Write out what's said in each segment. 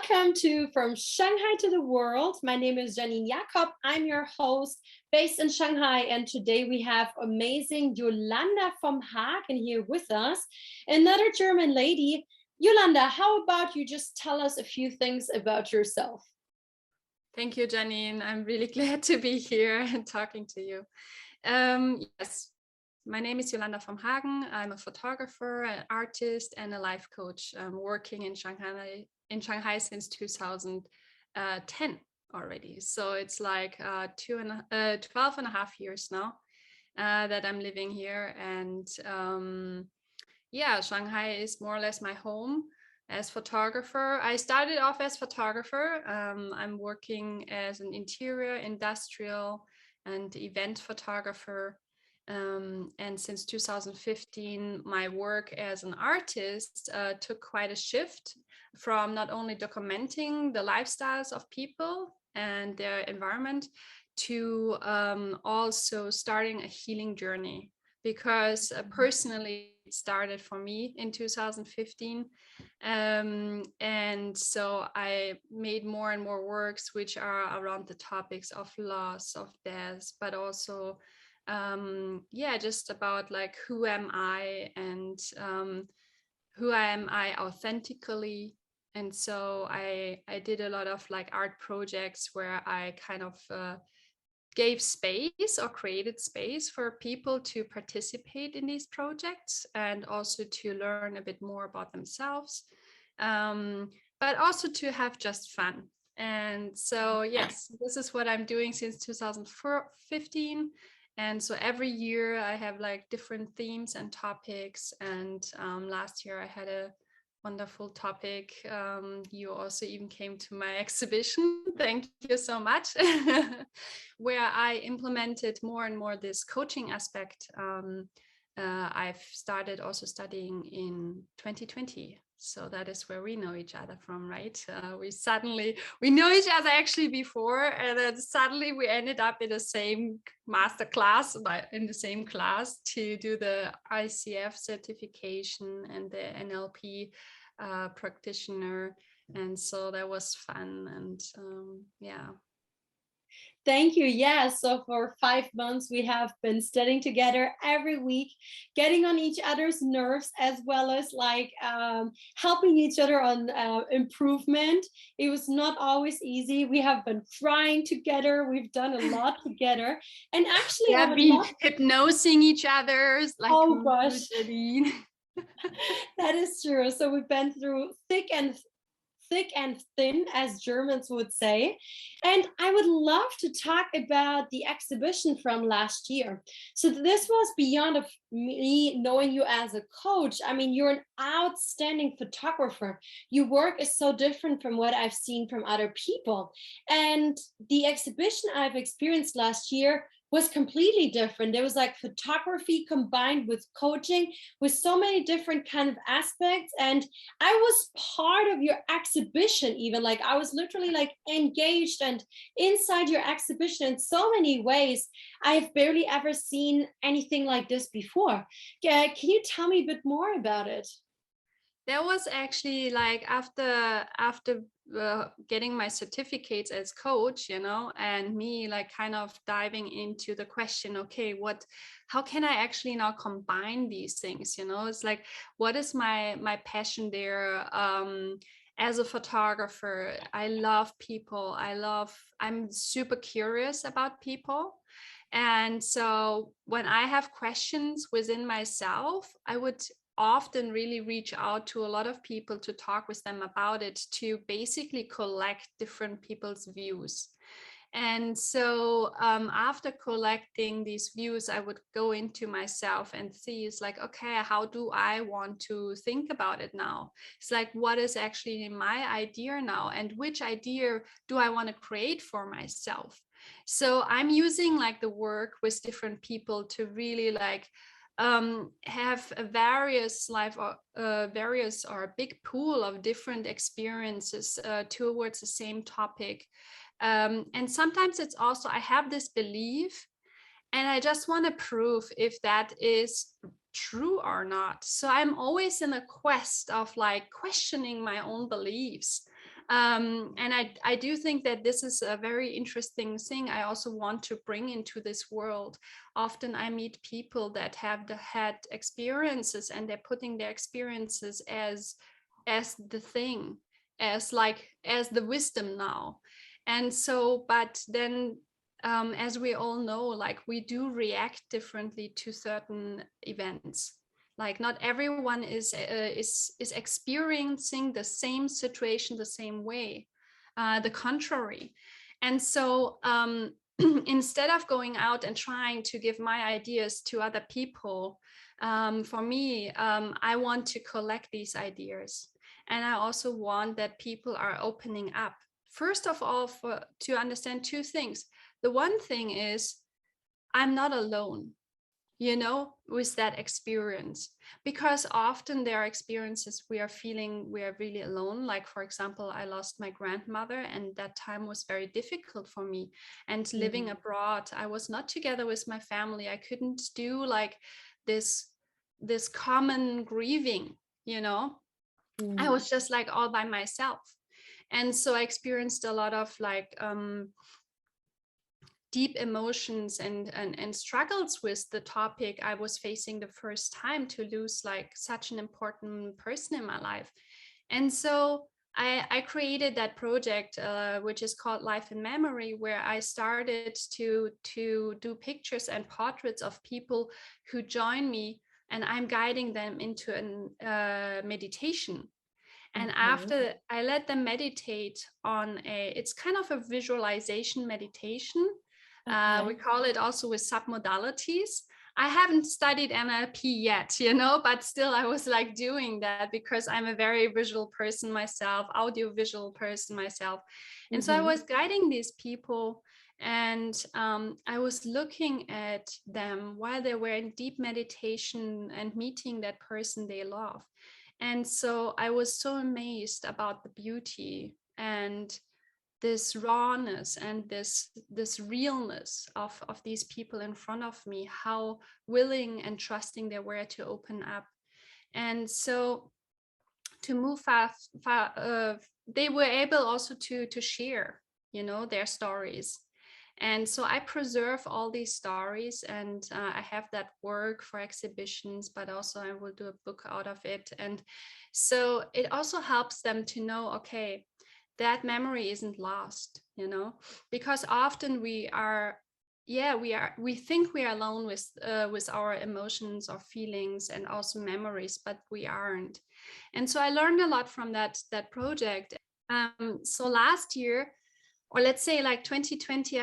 Welcome to From Shanghai to the World. My name is Janine Jakob. I'm your host based in Shanghai. And today we have amazing Yolanda Vom Hagen here with us, another German lady. Yolanda, how about you just tell us a few things about yourself? Thank you, Janine. I'm really glad to be here and talking to you. Yes, my name is Yolanda Vom Hagen. I'm a photographer, an artist, and a life coach. I'm working in Shanghai since 2010 already. So it's like 12 and a half years now that I'm living here. And yeah, Shanghai is more or less my home as photographer. I started off as photographer. I'm working as an interior, industrial, and event photographer. And since 2015, my work as an artist took quite a shift from not only documenting the lifestyles of people and their environment to also starting a healing journey. Because personally, it started for me in 2015. And so I made more and more works which are around the topics of loss, of death, but also just about like who am I and who am I authentically. And so I did a lot of like art projects where I kind of gave space or created space for people to participate in these projects and also to learn a bit more about themselves, but also to have just fun. And so, yes, this is what I'm doing since 2015. And so every year I have like different themes and topics. And last year I had a wonderful topic. You also even came to my exhibition. Thank you so much. Where I implemented more and more this coaching aspect. I've started also studying in 2020. So that is where we know each other from, right? We know each other actually before, and then suddenly we ended up in the same master class, in the same class to do the ICF certification and the NLP practitioner. And so that was fun. And yeah. Thank you. Yeah, so for 5 months, we have been studying together every week, getting on each other's nerves, as well as like helping each other on improvement. It was not always easy. We have been crying together. We've done a lot together. And actually, we have been hypnosing each other's like, oh gosh. That is true. So we've been through thick and thin, as Germans would say. And I would love to talk about the exhibition from last year. So this was beyond of me knowing you as a coach. I mean, you're an outstanding photographer. Your work is so different from what I've seen from other people. And the exhibition I've experienced last year was completely different. There was like photography combined with coaching with so many different kind of aspects. And I was part of your exhibition, even like I was literally like engaged and inside your exhibition in so many ways. I have barely ever seen anything like this before. Can you tell me a bit more about it? That was actually like after getting my certificates as coach, and me like kind of diving into the question, okay, how can I actually now combine these things? It's like, what is my passion there? As a photographer, I love people. I'm super curious about people. And so when I have questions within myself, I would often really reach out to a lot of people to talk with them about it, to basically collect different people's views. And so after collecting these views, I would go into myself and see, it's like, okay, how do I want to think about it now? It's like, what is actually my idea now? And which idea do I want to create for myself? So I'm using like the work with different people to really like have a various or a big pool of different experiences towards the same topic. And sometimes it's also, I have this belief and I just want to prove if that is true or not. So I'm always in a quest of like questioning my own beliefs. And I do think that this is a very interesting thing I also want to bring into this world. Often I meet people that have had experiences, and they're putting their experiences as the thing, as the wisdom now. And so, but then as we all know, like, we do react differently to certain events. Like, not everyone is experiencing the same situation the same way, the contrary. And so instead of going out and trying to give my ideas to other people, for me, I want to collect these ideas. And I also want that people are opening up, first of all, to understand two things. The one thing is, I'm not alone, with that experience, because often there are experiences we are feeling we are really alone. Like, for example, I lost my grandmother, and that time was very difficult for me. And living abroad, I was not together with my family. I couldn't do like this common grieving. I was just like all by myself. And so I experienced a lot of like deep emotions and struggles with the topic I was facing the first time, to lose like such an important person in my life. And so I created that project, which is called Life in Memory, where I started to do pictures and portraits of people who join me, and I'm guiding them into a meditation. And after I let them meditate on it's kind of a visualization meditation. We call it also with submodalities. I haven't studied NLP yet, but still I was like doing that because I'm a very visual person myself, audio-visual person myself. And so I was guiding these people, and I was looking at them while they were in deep meditation and meeting that person they love. And so I was so amazed about the beauty and this rawness and this realness of these people in front of me, how willing and trusting they were to open up. And so to move fast, they were able also to share, their stories. And so I preserve all these stories, and I have that work for exhibitions, but also I will do a book out of it. And so it also helps them to know, okay, that memory isn't lost, because often we think we are alone with our emotions or feelings and also memories, but we aren't. And so I learned a lot from that project. So last year, or let's say like 2020,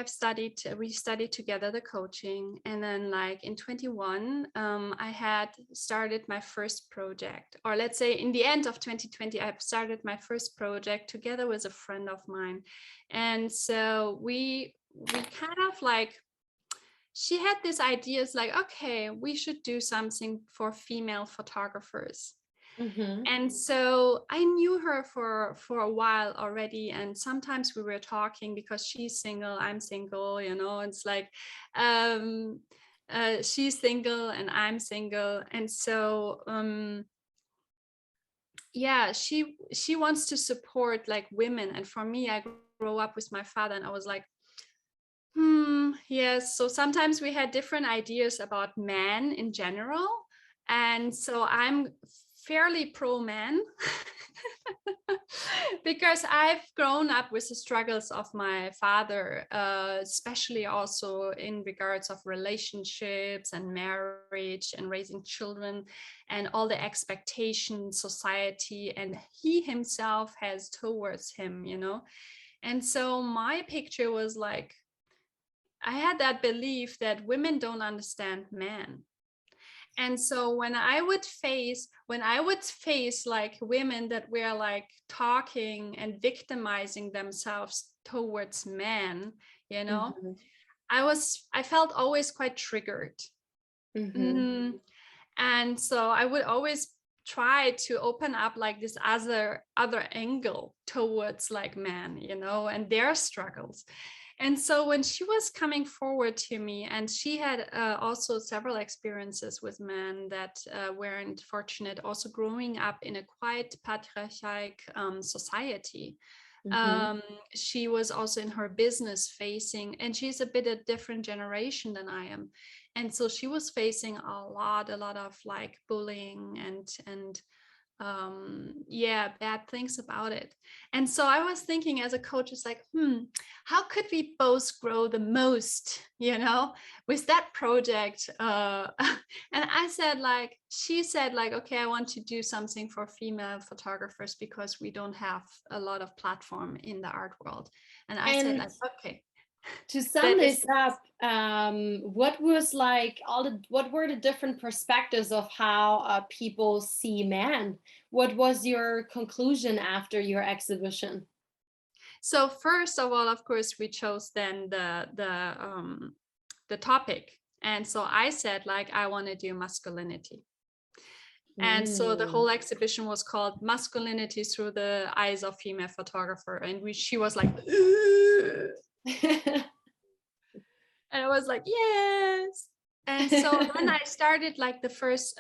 we studied together the coaching. And then like in 21, I had started my first project, or let's say in the end of 2020, I started my first project together with a friend of mine. And so we kind of like, she had these ideas like, okay, we should do something for female photographers. And so I knew her for a while already, and sometimes we were talking because she's single, I'm single, it's like she's single and I'm single. And so she wants to support like women. And for me, I grew up with my father, and I was like, yes. So sometimes we had different ideas about men in general. And so I'm fairly pro man because I've grown up with the struggles of my father, especially also in regards of relationships and marriage and raising children and all the expectations society and he himself has towards him, And so my picture was like, I had that belief that women don't understand men. And so when I would face like women that were like talking and victimizing themselves towards men, I felt always quite triggered. And so I would always try to open up like this other angle towards like men, and their struggles. And so when she was coming forward to me, and she had also several experiences with men that weren't fortunate, also growing up in a quite patriarchal society, Mm-hmm. She was also in her business facing, and she's a bit a different generation than I am. And so she was facing a lot of like bullying and yeah, bad things about it. And so I was thinking as a coach, it's like, how could we both grow the most, with that project? And I said, like, she said, like, okay, I want to do something for female photographers because we don't have a lot of platform in the art world. And I said, And like, okay, to sum that is. this up, what was like what were the different perspectives of how people see man? What was your conclusion after your exhibition? So first of all, of course, we chose then the topic. And so I said, like, I want to do masculinity. And so the Mm. whole exhibition was called Masculinity Through the Eyes of Female Photographer. And she was like, "Ugh." And I was like, yes. And so then I started like the first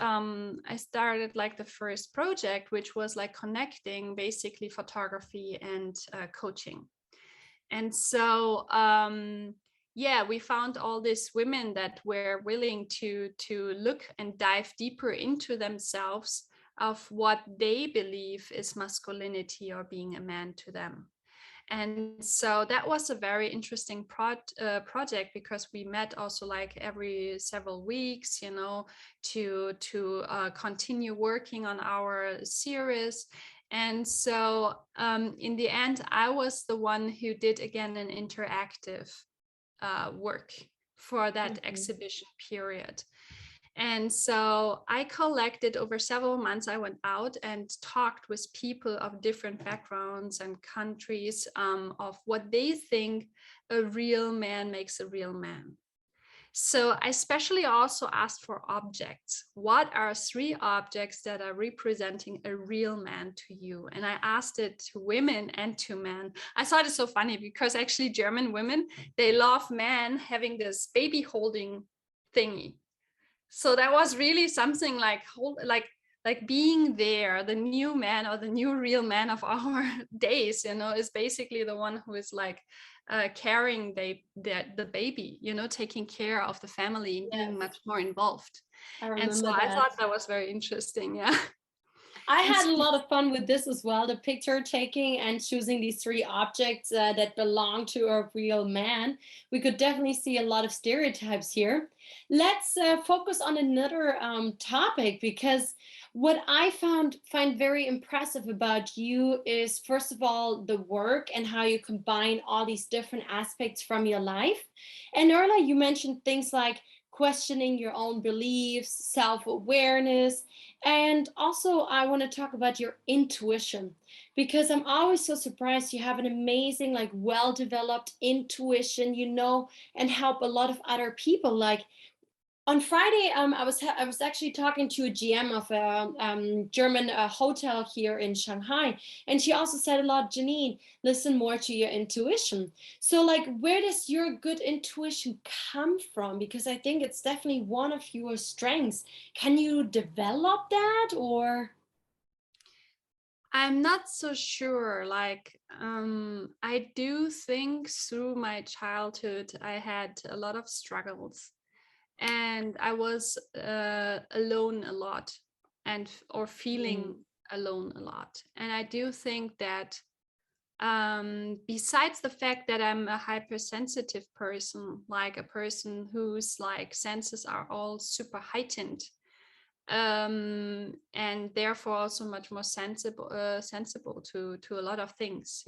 project, which was like connecting basically photography and coaching. And so yeah, we found all these women that were willing to look and dive deeper into themselves of what they believe is masculinity or being a man to them. And so that was a very interesting project, because we met also like every several weeks, to continue working on our series. And so in the end, I was the one who did again an interactive work for that Mhm. exhibition period. And so I collected over several months. I went out and talked with people of different backgrounds and countries, of what they think a real man makes a real man. So I especially also asked for objects. What are 3 objects that are representing a real man to you? And I asked it to women and to men. I thought it's so funny because actually German women, they love men having this baby holding thingy. So that was really something like being there. The new man or the new real man of our days, is basically the one who is like carrying the baby, taking care of the family and being Yes, much more involved. I And so remember I that. thought that was very interesting. Yeah. I And had a so, lot of fun with this as well, the picture taking and choosing these 3 objects that belong to a real man. We could definitely see a lot of stereotypes here. Let's focus on another topic, because what I find very impressive about you is, first of all, the work and how you combine all these different aspects from your life. And earlier you mentioned things like questioning your own beliefs, self-awareness, and also, I want to talk about your intuition, because I'm always so surprised you have an amazing, like, well developed intuition, and help a lot of other people. Like, on Friday, I was actually talking to a GM of a German hotel here in Shanghai, and she also said a lot, Janine, listen more to your intuition. So, like, where does your good intuition come from? Because I think it's definitely one of your strengths. Can you develop that, or? I'm not so sure. Like, I do think through my childhood, I had a lot of struggles, and I was alone a lot, or feeling Mm, alone a lot. And I do think that besides the fact that I'm a hypersensitive person, like a person whose like senses are all super heightened, and therefore also much more sensible to a lot of things,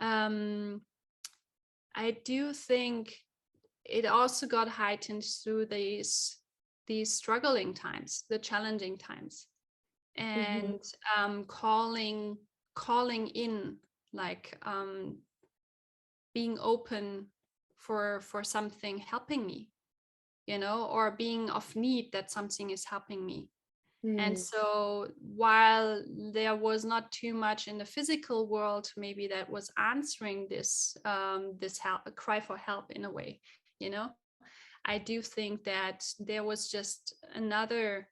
um, I do think it also got heightened through these struggling times, the challenging times, mhm, and calling in, like being open for something helping me, or being of need that something is helping me. And mm, so while there was not too much in the physical world, maybe that was answering this help, a cry for help in a way, you know, I do think that there was just another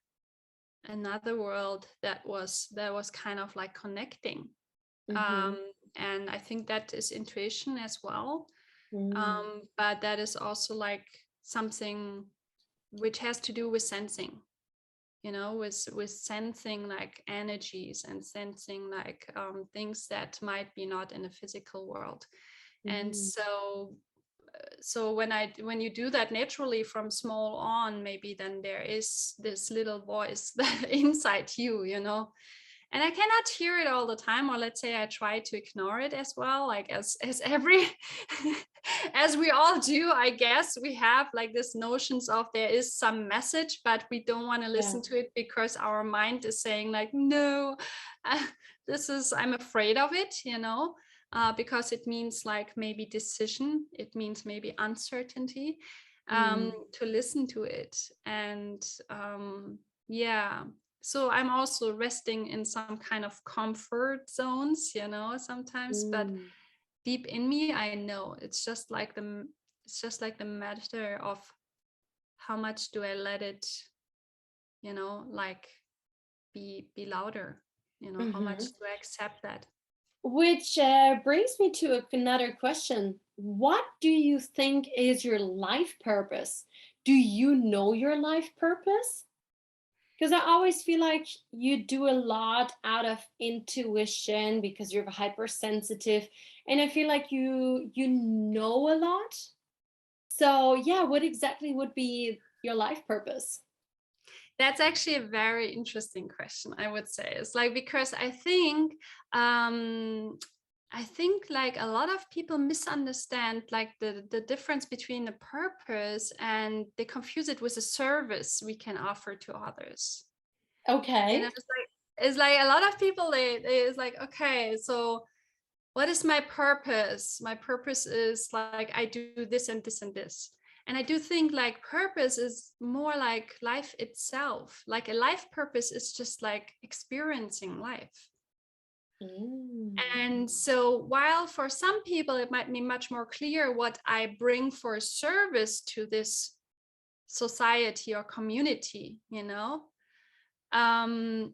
world that was kind of like connecting. mhm, Um, And I think that is intuition as well. Mm. But that is also like something which has to do with sensing, with sensing like energies and sensing like things that might be not in the physical world. And Mm. so when you do that naturally from small on, maybe then there is this little voice that inside and I cannot hear it all the time, or let's say I try to ignore it as well, like as every as we all do. I guess we have like this notions of there is some message, but we don't want to Yeah. listen to it because our mind is saying like, no, uh, I'm afraid of it, because it means like maybe decision, it means maybe uncertainty, Mm. to listen to it. And yeah, so I'm also resting in some kind of comfort zones, sometimes, but Mm. deep in me I know it's just like the matter of how much do I let it, like be louder, how much Mm-hmm. do I accept that. Which brings me to another question. What do you think is your life purpose? Do you know your life purpose? Because I always feel like you do a lot out of intuition because you're hypersensitive, and I feel like you know a lot. So yeah, what exactly would be your life purpose? That's actually a very interesting question, I would say. It's like, because I think like a lot of people misunderstand like the difference between the purpose, and they confuse it with a service we can offer to others. Okay. It's like a lot of people, they it's like, okay, so what is my purpose? My purpose is like I do this and this and this. And I do think like purpose is more like life itself. Like a life purpose is just like experiencing life. Mm. And so while for some people it might be much more clear what I bring for service to this society or community, um,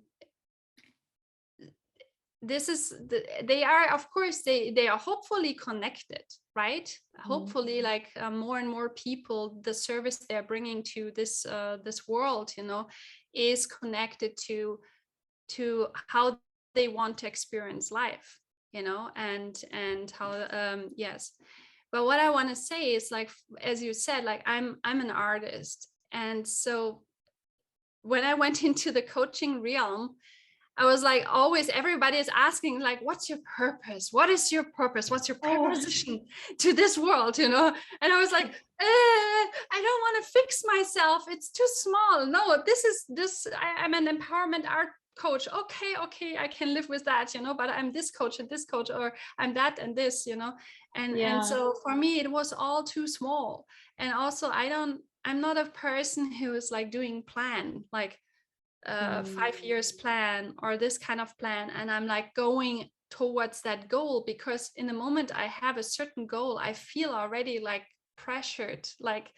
they are, of course, they are hopefully connected, right? Mm. Hopefully like more and more people, the service they're bringing to this world, is connected to how they want to experience life, and how yes. But what I want to say is like, as you said, like I'm an artist, and so when I went into the coaching realm, I was like, always everybody is asking, like, what's your purpose? What is your purpose? What's your Oh, proposition to this world? And I was like, I don't want to fix myself. It's too small. No, I'm an empowerment art coach. Okay, I can live with that, but I'm this coach and this coach, or I'm that and this, and yeah. so for me, it was all too small. And also I'm not a person who is like doing plan, like 5 years Mm. plan or this kind of plan, and I'm like going towards that goal, because in the moment I have a certain goal, I feel already like pressured, like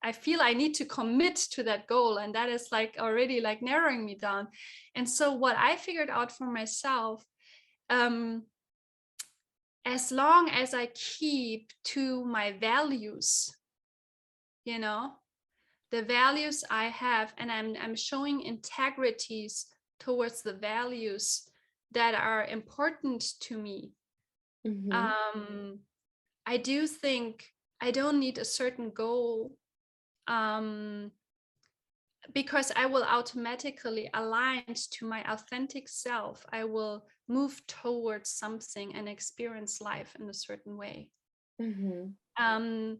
I feel I need to commit to that goal, and that is like already like narrowing me down. And so what I figured out for myself, um as long as I keep to my values, you know the values I have, and I'm showing integrities towards the values that are important to me. Mm-hmm. Um, I do think I don't need a certain goal, um, because I will automatically align to my authentic self. I will move towards something and experience life in a certain way. Mm-hmm. um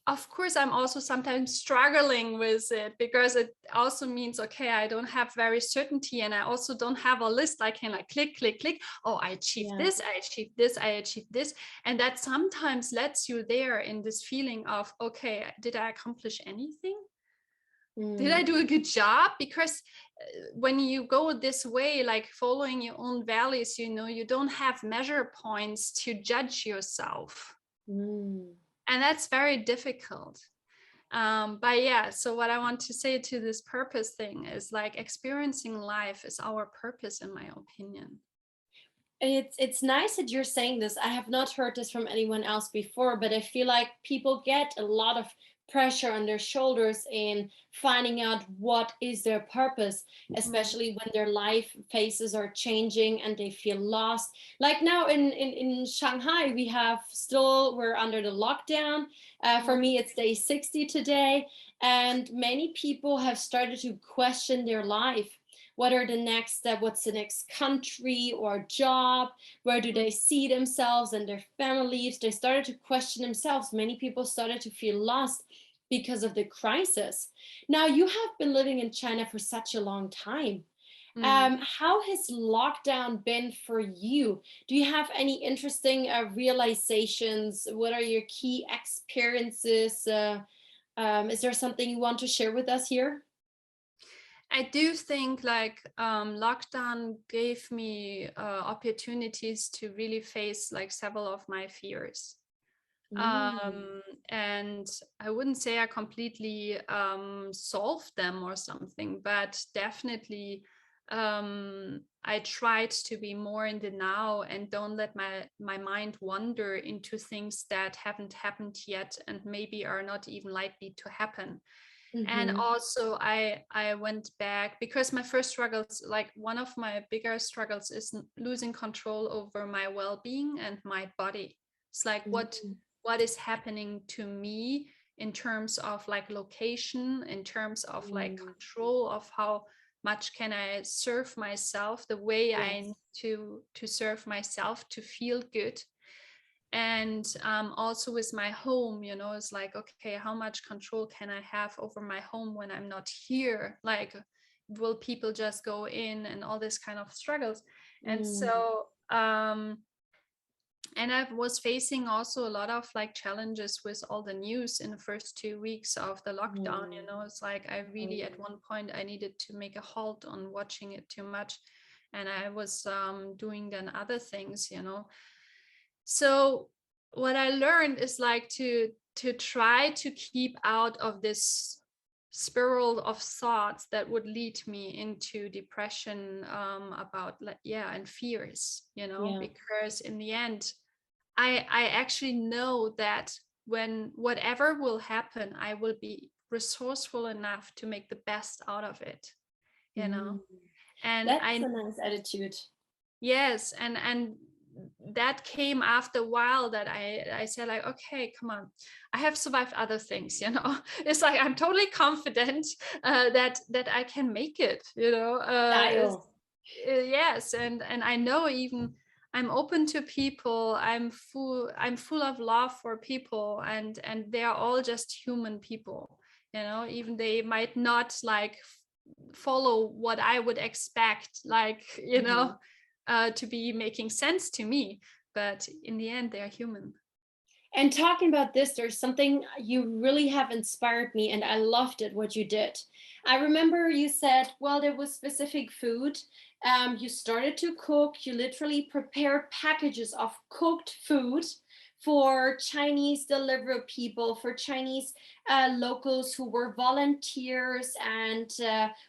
of course, I'm also sometimes struggling with it, because it also means, okay, I don't have very certainty, and I also don't have a list I can like click. Oh, I achieved Yeah. this, I achieved this. And that sometimes lets you there in this feeling of, okay, did I accomplish anything? Did I Mm. do a good job? Because when you go this way, like following your own values, you don't have measure points to judge yourself, Mm. and that's very difficult. But yeah, so what I want to say to this purpose thing is like, experiencing life is our purpose, in my opinion. It's nice that you're saying this. I have not heard this from anyone else before, but I feel like people get a lot of pressure on their shoulders in finding out what is their purpose, Mm, especially when their life phases are changing and they feel lost. Like now in Shanghai, we're under the lockdown. For mm, me, it's day 60 today, and many people have started to question their life. What are the next step? What's the next country or job? Where do mm, they see themselves and their families? They started to question themselves. Many people started to feel lost because of the crisis. Now, you have been living in China for such a long time. mm. How has lockdown been for you? Do you have any interesting realizations? What are your key experiences? Is there something you want to share with us here? I do think like lockdown gave me opportunities to really face like several of my fears. Mm, Um, and I wouldn't say I completely solved them or something, but definitely I tried to be more in the now and don't let my mind wander into things that haven't happened yet and maybe are not even likely to happen. And mhm, also I went back because my first struggles, like one of my bigger struggles is losing control over my well-being and my body. It's like mhm, what is happening to me in terms of like location, in terms of like mm. control of how much can I serve myself the way I Yes. need to serve myself to feel good. And also with my home, you know, it's like, okay, how much control can I have over my home when I'm not here? Like, will people just go in and all this kind of struggles? And Mm, so and I was facing also a lot of like challenges with all the news in the first 2 weeks of the lockdown. You mm, know, it's like I really at mm, one point I needed to make a halt on watching it too much, and I was doing then other things, you know. So what I learned is like to try to keep out of this spiral of thoughts that would lead me into depression, about like, yeah, and fears, you know, yeah. because in the end I actually know that when whatever will happen, I will be resourceful enough to make the best out of it, you know. Mm. And That's I a nice attitude. yes, and that came after a while that I said like, okay, come on, I have survived other things, you know. It's like I'm totally confident that I can make it, you know. Style. Yes, and I know even I'm open to people. I'm full of love for people, and they are all just human people, you know. Even they might not like follow what I would expect, like, you know, Mhm. to be making sense to me, but in the end they are human. And talking about this, there's something you really have inspired me, and I loved it what you did. I remember you said, well, there was specific food. You started to cook, you literally prepared packages of cooked food for Chinese delivery people, for Chinese locals who were volunteers and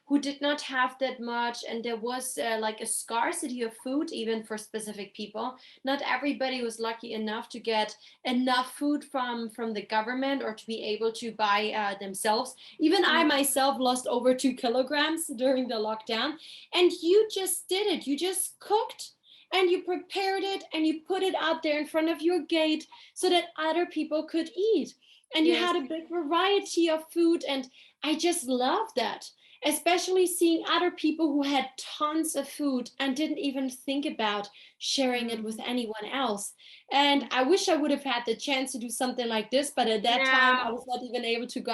who did not have that much. And there was like a scarcity of food, even for specific people. Not everybody was lucky enough to get enough food from the government or to be able to buy themselves. Even I Mm, myself lost over 2 kilograms during the lockdown, and you just did it. You just cooked and you prepared it and you put it out there in front of your gate so that other people could eat, and you yes. had a big variety of food. And I just love that, especially seeing other people who had tons of food and didn't even think about sharing it with Mm, anyone else. And I wish I would have had the chance to do something like this, but at that time yeah. I was not even able to go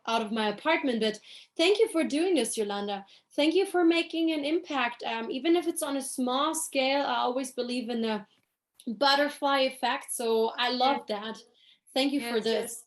out of my apartment. But thank you for doing this, Yolanda. Thank you for making an impact. Even if it's on a small scale, I always believe in the butterfly effect. So I Yes, love that. Thank you for yes. this.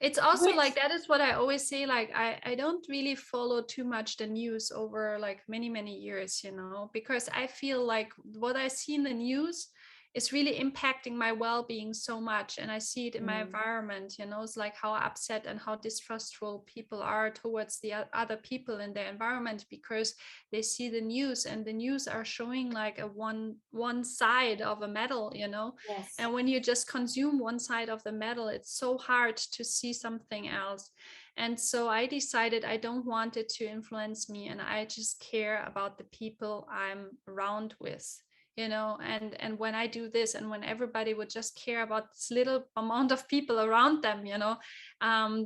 It's also Which, like that is what I always say, like I don't really follow too much the news over like many years, you know, because I feel like what I see in the news is really impacting my well-being so much. And I see it in my environment, you know, it's like how upset and how distrustful people are towards the other people in their environment, because they see the news, and the news are showing like a one side of a medal, you know. Yes. And when you just consume one side of the medal, it's so hard to see something else. And so I decided I don't want it to influence me, and I just care about the people I'm around with, you know. And when I do this, and when everybody would just care about this little amount of people around them, you know,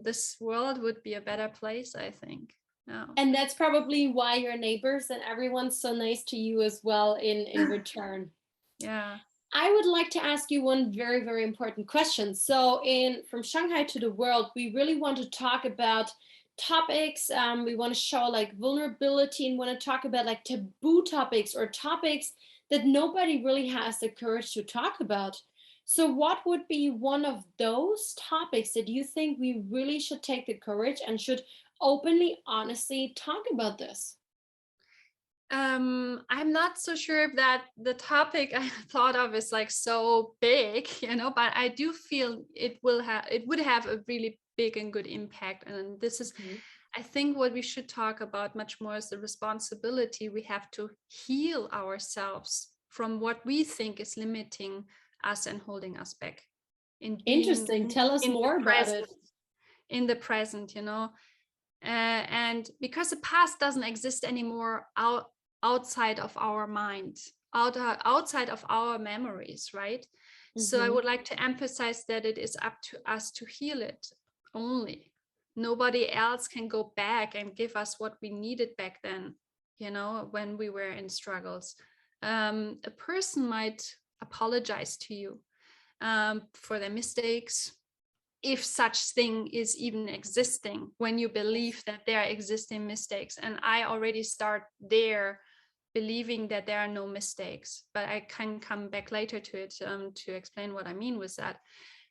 this world would be a better place, I think. Yeah. And that's probably why your neighbors and everyone's so nice to you as well in return. Yeah. I would like to ask you one very, very important question. So in From Shanghai to the World, we really want to talk about topics. We want to show like vulnerability, and want to talk about like taboo topics, or topics that nobody really has the courage to talk about. So what would be one of those topics that you think we really should take the courage and should openly, honestly talk about this? I'm not so sure if that the topic I thought of is like so big, you know, but I do feel it would have a really big and good impact. And this is, I think, what we should talk about much more is the responsibility we have to heal ourselves from what we think is limiting us and holding us back in being Interesting. Tell us in the more about present, it. in the present, you know. And because the past doesn't exist anymore outside of our mind, outside of our memories, right? So I would like to emphasize that it is up to us to heal it only. Nobody else can go back and give us what we needed back then, you know, when we were in struggles. A person might apologize to you for their mistakes, if such thing is even existing, when you believe that there are existing mistakes. And I already start there, believing that there are no mistakes, but I can come back later to it to explain what I mean with that.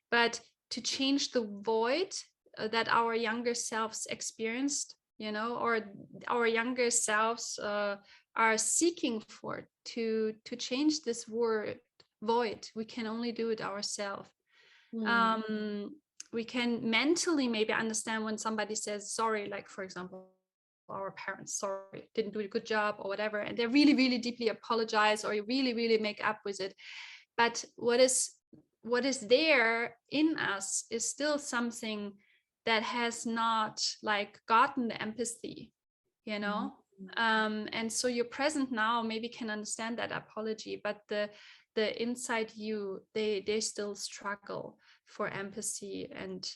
But to change the void that our younger selves experienced, you know, or our younger selves are seeking for, to change this word void, we can only do it ourselves. We can mentally maybe understand when somebody says sorry, like for example our parents, sorry, didn't do a good job or whatever, and they really really deeply apologize, or you really really make up with it. But what is there in us is still something that has not like gotten the empathy, you know. And so your present now maybe can understand that apology, but the inside you, they still struggle for empathy and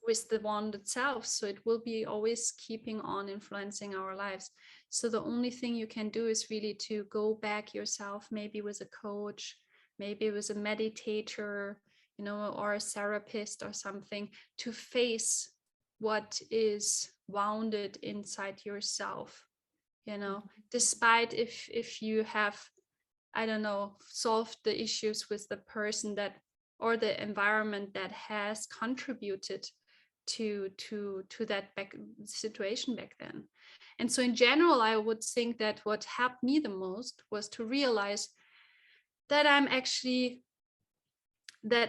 with the wounded self. So it will be always keeping on influencing our lives. So the only thing you can do is really to go back yourself, maybe with a coach, maybe with a meditator, you know, or a therapist or something, to face what is wounded inside yourself, you know. Despite if you have, I don't know, solved the issues with the person that, or the environment that has contributed to that situation back then. And so in general, I would think that what helped me the most was to realize that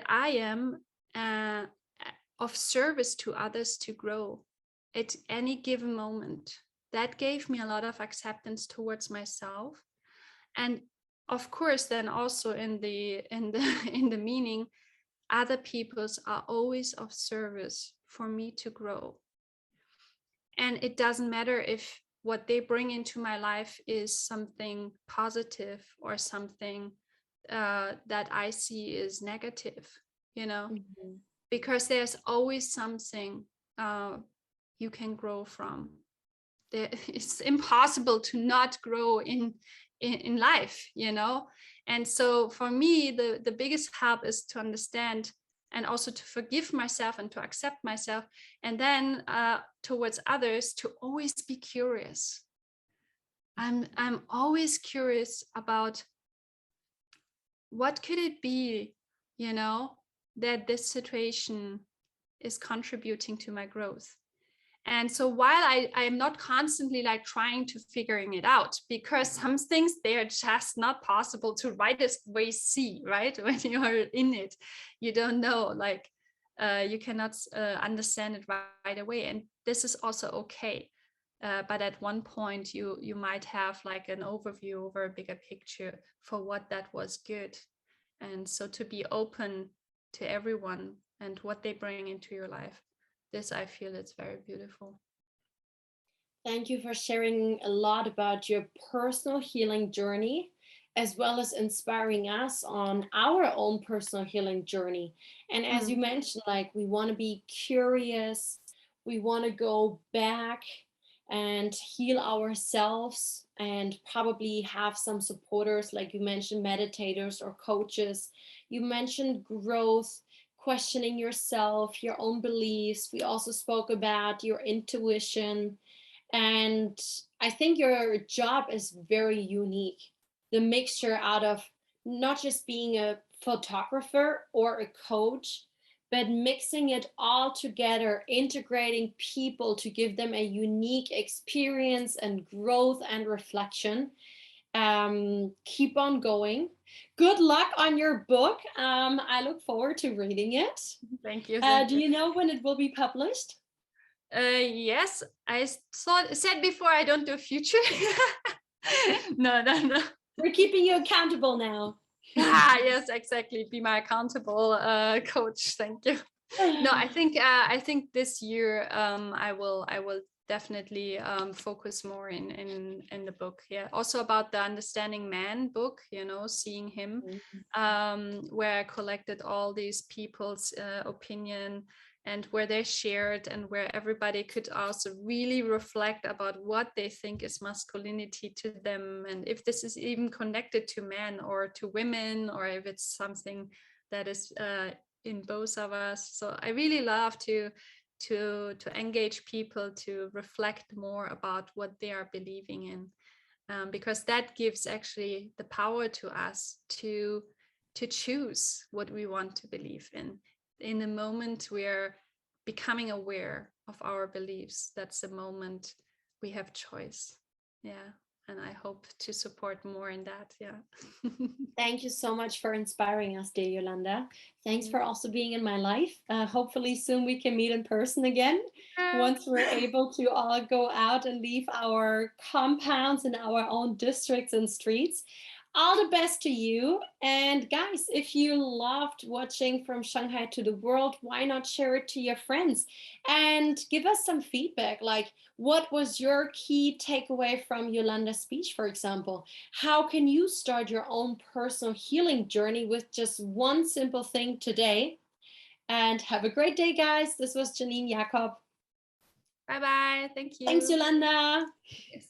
I am of service to others to grow at any given moment. That gave me a lot of acceptance towards myself. And of course, then also in the in the meaning, other people's are always of service for me to grow. And it doesn't matter if what they bring into my life is something positive or something that I see is negative, you know, because there's always something you can grow from. It's impossible to not grow in life, you know. And so for me, the biggest help is to understand, and also to forgive myself and to accept myself, and then towards others, to always be curious. I'm always curious about what could it be, you know, that this situation is contributing to my growth. And so while I'm not constantly like trying to figuring it out, because some things, they are just not possible to right away see, right? When you are in it, you don't know, like you cannot understand it right away. And this is also okay. But at one point you might have like an overview over a bigger picture for what that was good. And so to be open to everyone and what they bring into your life, this, I feel, it's very beautiful. Thank you for sharing a lot about your personal healing journey, as well as inspiring us on our own personal healing journey. And as you mentioned, like, we want to be curious, we want to go back and heal ourselves, and probably have some supporters, like you mentioned, meditators or coaches. You mentioned growth, questioning yourself, your own beliefs. We also spoke about your intuition. And I think your job is very unique. The mixture out of not just being a photographer or a coach, but mixing it all together, integrating people to give them a unique experience and growth and reflection. Keep on going. Good luck on your book. I look forward to reading it. Thank you. Do you know when it will be published? Yes, I said before, I don't do future. No. We're keeping you accountable now. Yes, exactly. Be my accountable coach. Thank you. No, I think this year I will definitely focus more in the book. Yeah, also about the Understanding Man book, seeing him, where I collected all these people's opinion, and where they shared, and where everybody could also really reflect about what they think is masculinity to them, and if this is even connected to men or to women, or if it's something that is in both of us. So I really love to engage people to reflect more about what they are believing in, because that gives actually the power to us to choose what we want to believe in the moment we're becoming aware of our beliefs. That's the moment we have choice. Yeah. And I hope to support more in that. Yeah. Thank you so much for inspiring us, dear Yolanda. Thanks for also being in my life. Hopefully soon we can meet in person again, once we're able to all go out and leave our compounds and our own districts and streets. All the best to you. And guys, if you loved watching From Shanghai to the World, why not share it to your friends and give us some feedback? Like, what was your key takeaway from Yolanda's speech, for example? How can you start your own personal healing journey with just one simple thing today? And have a great day, guys. This was Janine Jakob. Bye-bye. Thank you. Thanks, Yolanda. Yes.